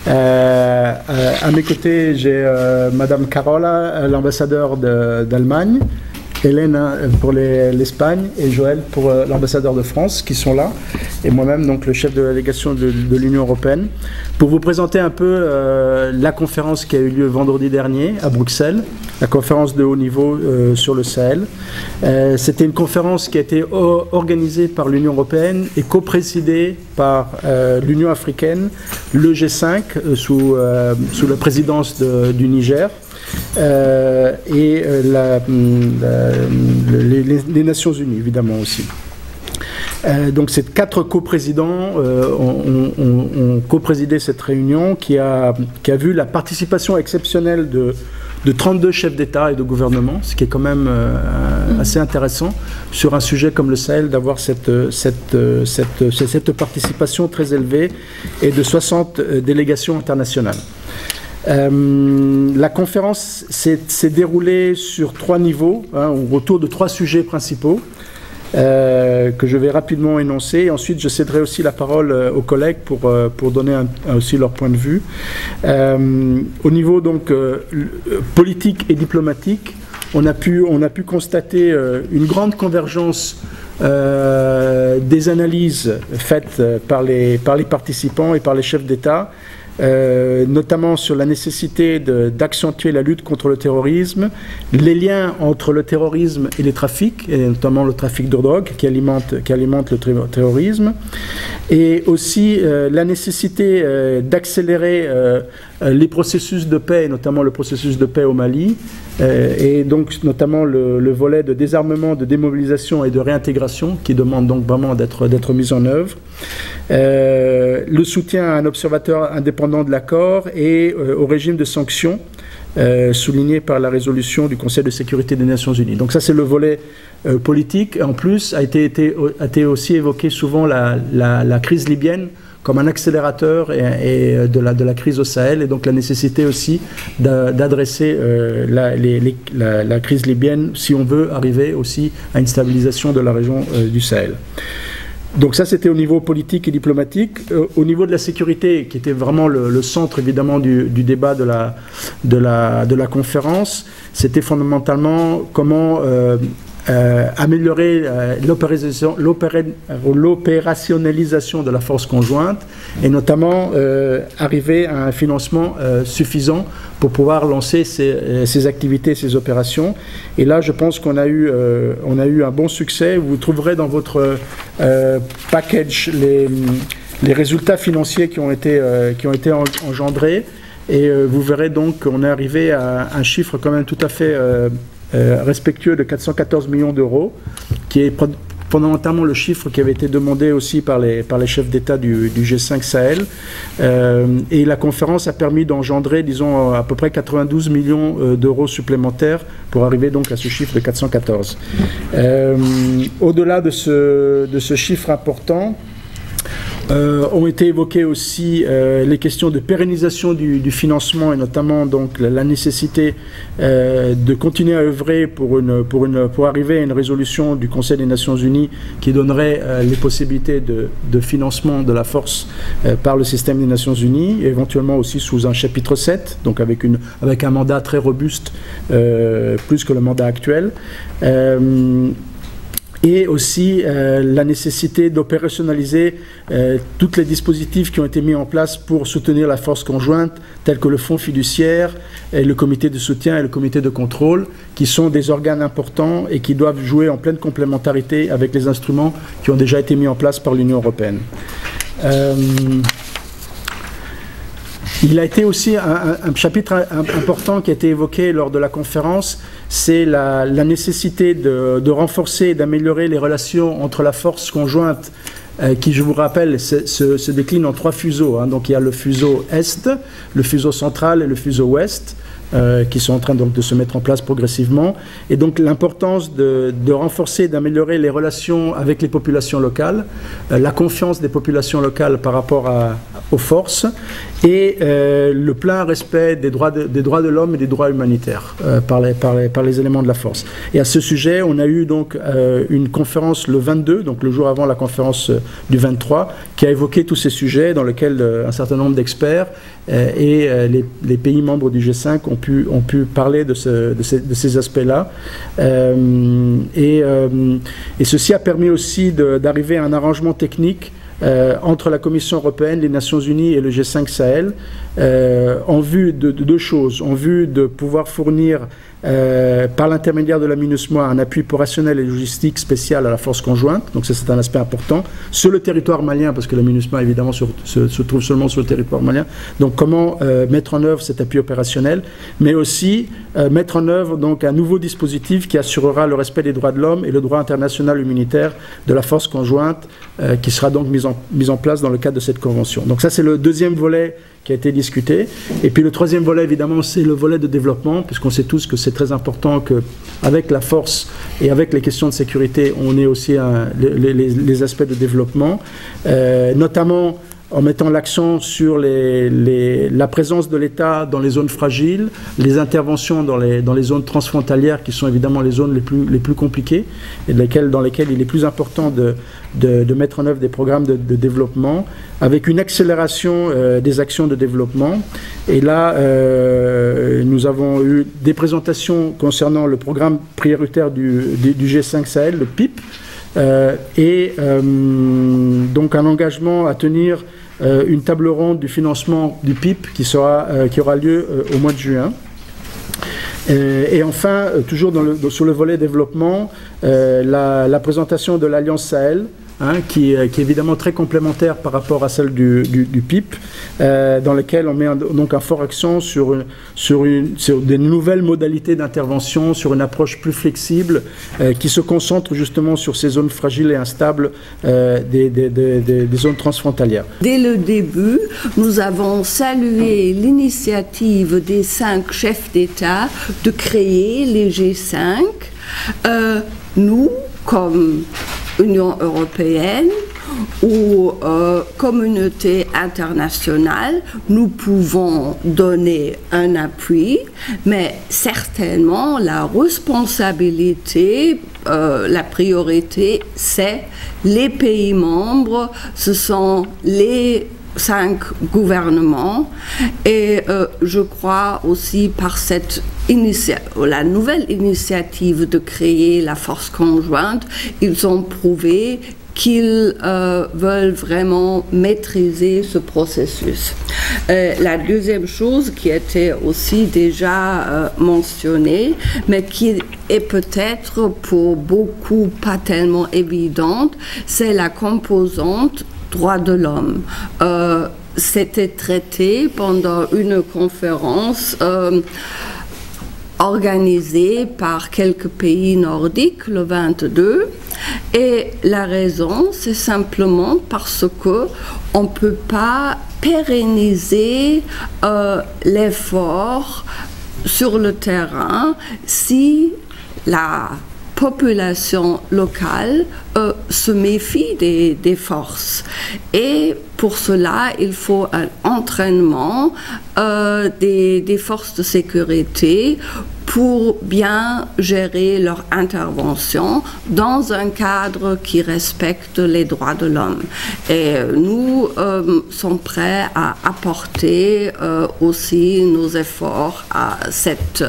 À mes côtés, j'ai Madame Carola, l'ambassadeur d'Allemagne, Hélène pour l'Espagne et Joël pour l'ambassadeur de France qui sont là, et moi-même donc le chef de la délégation de l'Union européenne, pour vous présenter un peu la conférence qui a eu lieu vendredi dernier à Bruxelles, la conférence de haut niveau sur le Sahel. C'était une conférence qui a été organisée par l'Union européenne et co-présidée par l'Union africaine, le G5 sous la présidence du Niger. Et les Nations Unies, évidemment, aussi. Donc, ces 4 coprésidents ont coprésidé cette réunion qui a vu la participation exceptionnelle de 32 chefs d'État et de gouvernement, ce qui est quand même assez intéressant sur un sujet comme le Sahel, d'avoir cette participation très élevée, et de 60 délégations internationales. La conférence s'est déroulée sur 3 niveaux, autour de 3 sujets principaux que je vais rapidement énoncer. Et ensuite, je céderai aussi la parole aux collègues pour donner aussi leur point de vue. Au niveau donc politique et diplomatique, on a pu constater une grande convergence des analyses faites par les participants et par les chefs d'État, notamment sur la nécessité d'accentuer la lutte contre le terrorisme, les liens entre le terrorisme et les trafics, et notamment le trafic de drogue qui alimente le terrorisme, et aussi la nécessité d'accélérer les processus de paix, notamment le processus de paix au Mali, et donc notamment le volet de désarmement, de démobilisation et de réintégration qui demande donc vraiment d'être mis en œuvre. Le soutien à un observateur indépendant de l'accord et au régime de sanctions souligné par la résolution du Conseil de sécurité des Nations Unies. Donc ça, c'est le volet politique. En plus, a été aussi évoqué souvent la crise libyenne comme un accélérateur de la crise au Sahel, et donc la nécessité aussi d'adresser la crise libyenne si on veut arriver aussi à une stabilisation de la région du Sahel. Donc ça, c'était au niveau politique et diplomatique. Au niveau de la sécurité, qui était vraiment le centre évidemment du débat de la conférence, c'était fondamentalement comment améliorer l'opérationnalisation de la force conjointe, et notamment arriver à un financement suffisant pour pouvoir lancer ces activités, ces opérations. Et là, je pense qu'on a eu un bon succès. Vous trouverez dans votre package les résultats financiers qui ont été engendrés, et vous verrez donc qu'on est arrivé à un chiffre quand même tout à fait respectueux de 414 millions d'euros, qui est fondamentalement le chiffre qui avait été demandé aussi par les chefs d'État du G5 Sahel. Et la conférence a permis d'engendrer, disons, à peu près 92 millions d'euros supplémentaires pour arriver donc à ce chiffre de 414. Au-delà de ce chiffre important, ont été évoquées aussi les questions de pérennisation du financement, et notamment donc la nécessité de continuer à œuvrer pour arriver à une résolution du Conseil des Nations Unies qui donnerait les possibilités de financement de la force par le système des Nations Unies, éventuellement aussi sous un chapitre 7, donc avec un mandat très robuste, plus que le mandat actuel. Et aussi la nécessité d'opérationnaliser tous les dispositifs qui ont été mis en place pour soutenir la force conjointe, tels que le fonds fiduciaire, et le comité de soutien et le comité de contrôle, qui sont des organes importants et qui doivent jouer en pleine complémentarité avec les instruments qui ont déjà été mis en place par l'Union européenne. Il a été aussi un chapitre important qui a été évoqué lors de la conférence, c'est la nécessité de renforcer et d'améliorer les relations entre la force conjointe qui, je vous rappelle, se décline en 3 fuseaux. Donc il y a le fuseau Est, le fuseau central et le fuseau Ouest, qui sont en train donc de se mettre en place progressivement. Et donc l'importance de renforcer, d'améliorer les relations avec les populations locales, la confiance des populations locales par rapport aux forces, et le plein respect des droits de l'homme et des droits humanitaires par les éléments de la force. Et à ce sujet, on a eu donc une conférence le 22, donc le jour avant la conférence du 23, qui a évoqué tous ces sujets, dans lequel un certain nombre d'experts et les pays membres du G5 ont pu parler de ces aspects-là. Et ceci a permis aussi d'arriver à un arrangement technique entre la Commission européenne, les Nations Unies et le G5 Sahel, en vue de deux choses, en vue de pouvoir fournir par l'intermédiaire de la MINUSMA un appui opérationnel et logistique spécial à la force conjointe, donc ça c'est un aspect important, sur le territoire malien, parce que la MINUSMA évidemment se trouve seulement sur le territoire malien, donc comment mettre en œuvre cet appui opérationnel, mais aussi mettre en œuvre donc un nouveau dispositif qui assurera le respect des droits de l'homme et le droit international humanitaire de la force conjointe, qui sera donc mise en place dans le cadre de cette convention. Donc ça c'est le deuxième volet qui a été discuté. Et puis le troisième volet, évidemment, c'est le volet de développement, puisqu'on sait tous que c'est très important qu'avec la force et avec les questions de sécurité, on ait aussi les aspects de développement, notamment en mettant l'accent sur la présence de l'État dans les zones fragiles, les interventions dans les zones transfrontalières qui sont évidemment les zones les plus compliquées et dans lesquelles il est plus important de mettre en œuvre des programmes de développement avec une accélération des actions de développement. Et là, nous avons eu des présentations concernant le programme prioritaire du G5 Sahel, le PIP, donc un engagement à tenir une table ronde du financement du PIP qui aura lieu au mois de juin. Et enfin, toujours sur le volet développement, la présentation de l'Alliance Sahel, qui est évidemment très complémentaire par rapport à celle du PIP, dans lequel on met donc un fort accent sur des nouvelles modalités d'intervention, sur une approche plus flexible, qui se concentre justement sur ces zones fragiles et instables des zones transfrontalières. Dès le début, nous avons salué l'initiative des 5 chefs d'État de créer les G5. Nous, comme Union européenne ou communauté internationale, nous pouvons donner un appui, mais certainement la responsabilité, la priorité, c'est les pays membres, ce sont les 5 gouvernements, et je crois aussi par la nouvelle initiative de créer la force conjointe, ils ont prouvé qu'ils veulent vraiment maîtriser ce processus. La deuxième chose qui était aussi déjà mentionnée, mais qui est peut-être pour beaucoup pas tellement évidente, c'est la composante droits de l'homme. C'était traité pendant une conférence organisée par quelques pays nordiques le 22, et la raison, c'est simplement parce que on ne peut pas pérenniser l'effort sur le terrain si la population locale se méfie des forces. Et pour cela, il faut un entraînement des forces de sécurité pour bien gérer leur intervention dans un cadre qui respecte les droits de l'homme. Et nous sommes prêts à apporter aussi nos efforts à cet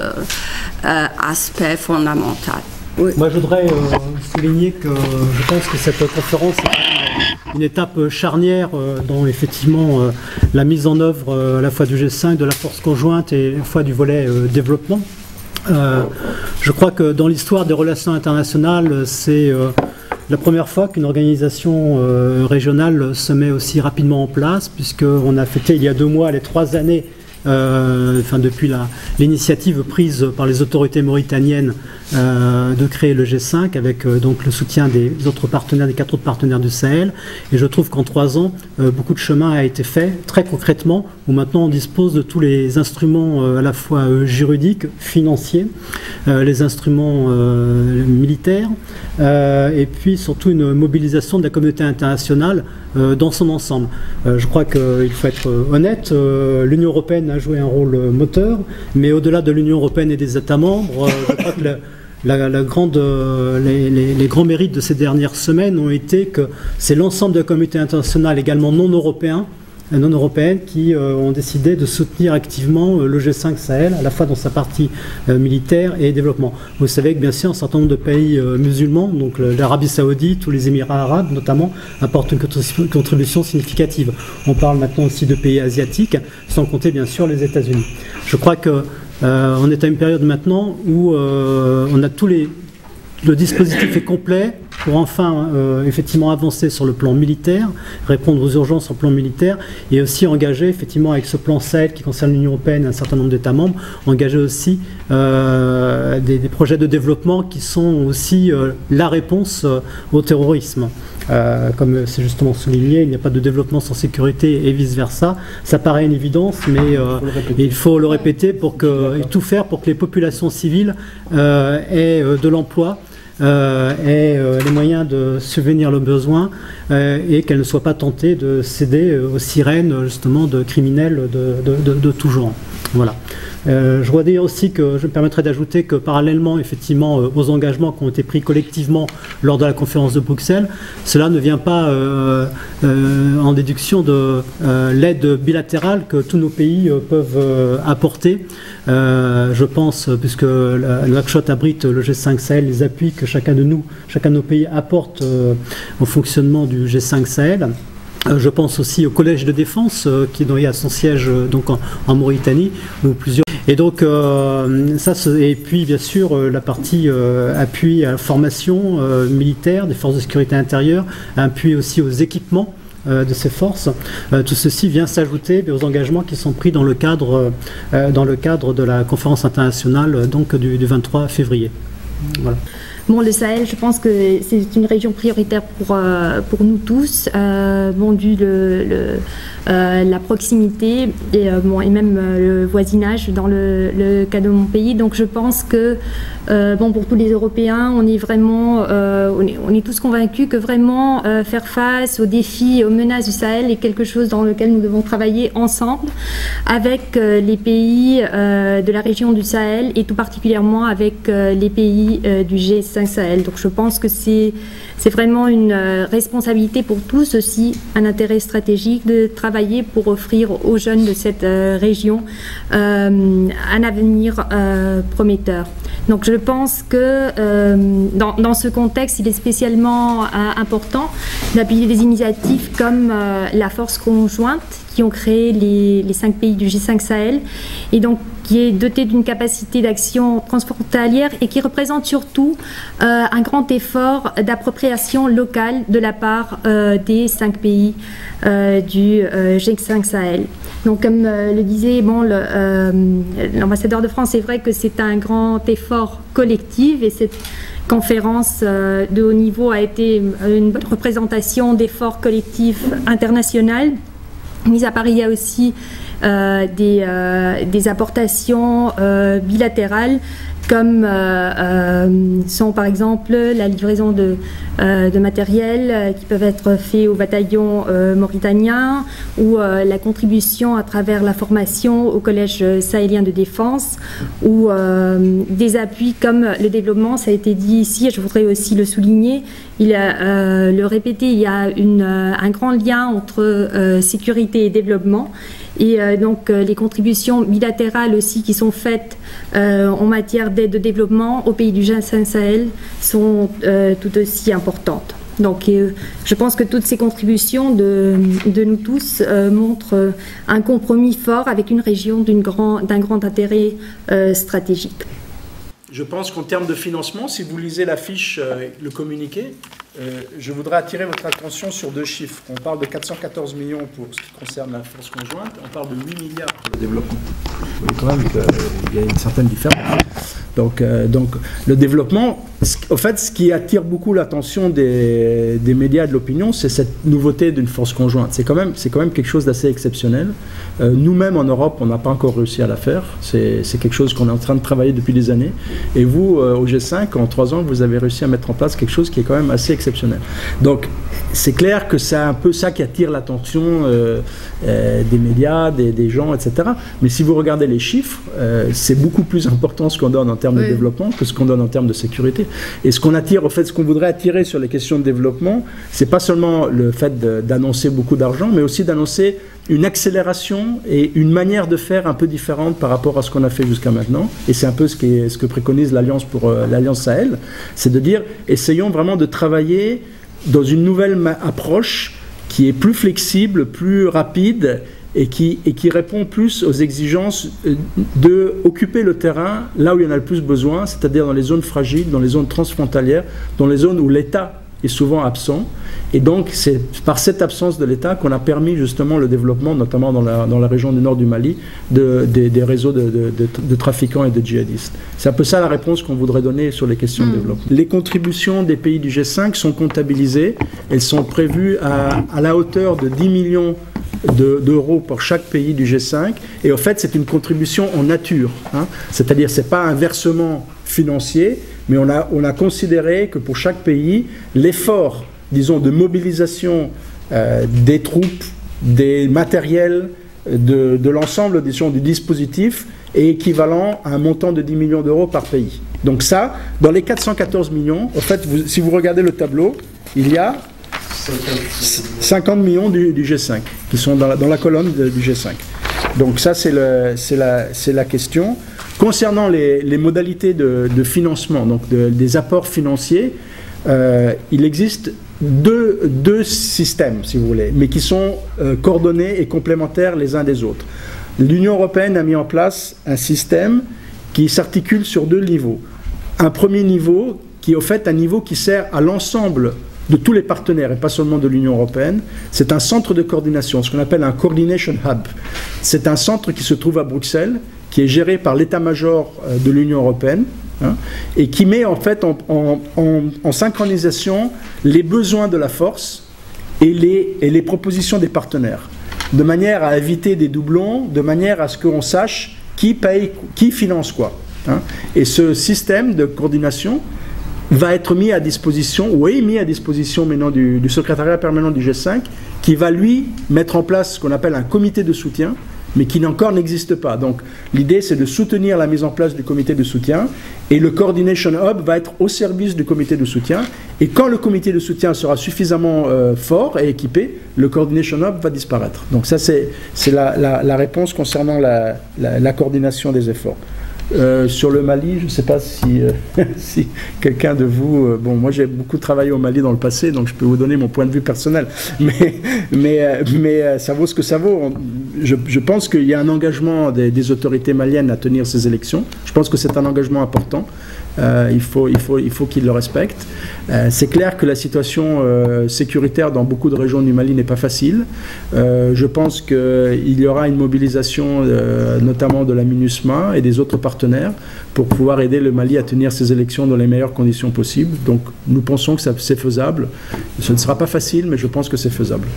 aspect fondamental. Oui. Moi, je voudrais souligner que je pense que cette conférence est une étape charnière dans effectivement la mise en œuvre à la fois du G5, de la force conjointe et à la fois du volet développement. Je crois que dans l'histoire des relations internationales, c'est la première fois qu'une organisation régionale se met aussi rapidement en place, puisqu'on a fêté il y a 2 mois les 3 années depuis l'initiative prise par les autorités mauritaniennes de créer le G5 avec donc le soutien des autres partenaires, des 4 autres partenaires du Sahel. Et je trouve qu'en 3 ans, beaucoup de chemin a été fait très concrètement, où maintenant on dispose de tous les instruments à la fois juridiques, financiers, les instruments militaires, et puis surtout une mobilisation de la communauté internationale dans son ensemble. Je crois qu'il faut être honnête, l'Union européenne a joué un rôle moteur, mais au-delà de l'Union européenne et des États membres, je crois que les grands mérites de ces dernières semaines ont été que c'est l'ensemble de la communauté internationale, également non européen, non européennes qui ont décidé de soutenir activement le G5 Sahel, à la fois dans sa partie militaire et développement. Vous savez que bien sûr un certain nombre de pays musulmans, donc l'Arabie Saoudite ou les Émirats arabes notamment, apportent une contribution significative. On parle maintenant aussi de pays asiatiques, sans compter bien sûr les États-Unis. Je crois que on est à une période maintenant où on a le dispositif est complet pour enfin effectivement avancer sur le plan militaire, répondre aux urgences sur le plan militaire et aussi engager effectivement avec ce plan Sahel qui concerne l'Union européenne et un certain nombre d'États membres, engager aussi des projets de développement qui sont aussi la réponse au terrorisme. Comme c'est justement souligné, il n'y a pas de développement sans sécurité et vice-versa. Ça paraît une évidence, mais il faut le répéter et tout faire pour que les populations civiles aient de l'emploi, aient les moyens de subvenir leurs besoins et qu'elles ne soient pas tentées de céder aux sirènes justement de criminels de tout genre. Voilà. Je dois dire aussi que je me permettrai d'ajouter que parallèlement effectivement aux engagements qui ont été pris collectivement lors de la conférence de Bruxelles, cela ne vient pas en déduction de l'aide bilatérale que tous nos pays peuvent apporter. Je pense, puisque le Nouakchott abrite le G5 Sahel, les appuis que chacun de nos pays apporte au fonctionnement du G5 Sahel. Je pense aussi au Collège de défense qui a son siège donc en Mauritanie, où plusieurs. Et donc et puis bien sûr la partie appui à la formation militaire des forces de sécurité intérieure, appui aussi aux équipements de ces forces. Tout ceci vient s'ajouter aux engagements qui sont pris dans le cadre de la conférence internationale donc du 23 février. Voilà. Bon, le Sahel, je pense que c'est une région prioritaire pour nous tous, dû la proximité et même le voisinage dans le cas de mon pays. Donc je pense que pour tous les Européens, on est vraiment, on est tous convaincus que vraiment faire face aux défis et aux menaces du Sahel est quelque chose dans lequel nous devons travailler ensemble avec les pays de la région du Sahel et tout particulièrement avec les pays du G5 Sahel. Donc je pense que c'est vraiment une responsabilité pour tous, aussi un intérêt stratégique de travailler pour offrir aux jeunes de cette région un avenir prometteur. Donc je pense que dans ce contexte, il est spécialement important d'appuyer des initiatives comme la force conjointe qui ont créé les 5 pays du G5 Sahel et donc qui est dotée d'une capacité d'action transfrontalière et qui représente surtout un grand effort d'appropriation locale de la part des 5 pays du G5 Sahel. Donc comme le disait l'ambassadeur de France, c'est vrai que c'est un grand effort collectif et cette conférence de haut niveau a été une bonne représentation d'efforts collectifs internationaux. Mis à part, il y a aussi des apportations bilatérales comme sont par exemple la livraison de matériel qui peuvent être faits au bataillon mauritanien ou la contribution à travers la formation au collège sahélien de défense ou des appuis comme le développement, ça a été dit ici et je voudrais aussi le souligner, le répéter, il y a un grand lien entre sécurité et développement. Et donc les contributions bilatérales aussi qui sont faites en matière d'aide au développement au pays du G5 Sahel sont tout aussi importantes. Donc je pense que toutes ces contributions de nous tous montrent un compromis fort avec une région d'un grand intérêt stratégique. Je pense qu'en termes de financement, si vous lisez l'affiche, le communiqué, je voudrais attirer votre attention sur 2 chiffres. On parle de 414 millions pour ce qui concerne la force conjointe, on parle de 8 milliards pour le développement. Vous voyez quand même qu'il y a une certaine différence. Donc le développement, en fait, ce qui attire beaucoup l'attention des médias et de l'opinion, c'est cette nouveauté d'une force conjointe. C'est quand même quelque chose d'assez exceptionnel. Nous-mêmes en Europe, on n'a pas encore réussi à la faire. C'est quelque chose qu'on est en train de travailler depuis des années. Et vous, au G5, en 3 ans, vous avez réussi à mettre en place quelque chose qui est quand même assez exceptionnel. Donc, c'est clair que c'est un peu ça qui attire l'attention des médias, des gens, etc. Mais si vous regardez les chiffres, c'est beaucoup plus important ce qu'on donne en termes de développement que ce qu'on donne en termes de sécurité. Et ce qu'on attire, au fait, ce qu'on voudrait attirer sur les questions de développement, c'est pas seulement le fait d'annoncer beaucoup d'argent, mais aussi d'annoncer une accélération et une manière de faire un peu différente par rapport à ce qu'on a fait jusqu'à maintenant. Et c'est un peu ce que préconise l'Alliance pour l'Alliance Sahel, c'est de dire, essayons vraiment de travailler dans une nouvelle approche qui est plus flexible, plus rapide et qui répond plus aux exigences d'occuper le terrain là où il y en a le plus besoin, c'est-à-dire dans les zones fragiles, dans les zones transfrontalières, dans les zones où l'État est souvent absent. Et donc, c'est par cette absence de l'État qu'on a permis justement le développement, notamment dans la région du nord du Mali, des réseaux de trafiquants et de djihadistes. C'est un peu ça la réponse qu'on voudrait donner sur les questions de développement. Les contributions des pays du G5 sont comptabilisées. Elles sont prévues à la hauteur de 10 millions d'euros pour chaque pays du G5. Et en fait, c'est une contribution en nature. Hein. C'est-à-dire, ce n'est pas un versement financier, mais on a considéré que pour chaque pays, l'effort, disons, de mobilisation des troupes, des matériels, de l'ensemble, disons, du dispositif est équivalent à un montant de 10 millions d'euros par pays. Donc ça, dans les 414 millions, en fait, si vous regardez le tableau, il y a 50 millions du G5 qui sont dans la colonne du G5. Donc ça, c'est la question. Concernant les modalités de financement, donc des apports financiers, il existe deux systèmes, si vous voulez, mais qui sont coordonnés et complémentaires les uns des autres. L'Union européenne a mis en place un système qui s'articule sur 2 niveaux. Un premier niveau qui est au fait un niveau qui sert à l'ensemble de tous les partenaires et pas seulement de l'Union européenne. C'est un centre de coordination, ce qu'on appelle un Coordination Hub. C'est un centre qui se trouve à Bruxelles, qui est géré par l'état-major de l'Union européenne, hein, et qui met en fait en synchronisation les besoins de la force et les propositions des partenaires, de manière à éviter des doublons, de manière à ce qu'on sache qui paye, qui finance quoi. Hein. Et ce système de coordination va être mis à disposition, ou est mis à disposition maintenant du secrétariat permanent du G5, qui va lui mettre en place ce qu'on appelle un comité de soutien, mais qui encore n'existe pas. Donc l'idée, c'est de soutenir la mise en place du comité de soutien, et le Coordination Hub va être au service du comité de soutien, et quand le comité de soutien sera suffisamment fort et équipé, le Coordination Hub va disparaître. Donc ça, c'est la réponse concernant la coordination des efforts. Sur le Mali, je ne sais pas si, si quelqu'un de vous... bon, moi j'ai beaucoup travaillé au Mali dans le passé, donc je peux vous donner mon point de vue personnel. Mais ça vaut ce que ça vaut. Je pense qu'il y a un engagement des autorités maliennes à tenir ces élections. Je pense que c'est un engagement important. Il faut qu'ils le respectent. C'est clair que la situation sécuritaire dans beaucoup de régions du Mali n'est pas facile. Je pense qu'il y aura une mobilisation notamment de la MINUSMA et des autres partenaires pour pouvoir aider le Mali à tenir ses élections dans les meilleures conditions possibles. Donc nous pensons que c'est faisable. Ce ne sera pas facile, mais je pense que c'est faisable.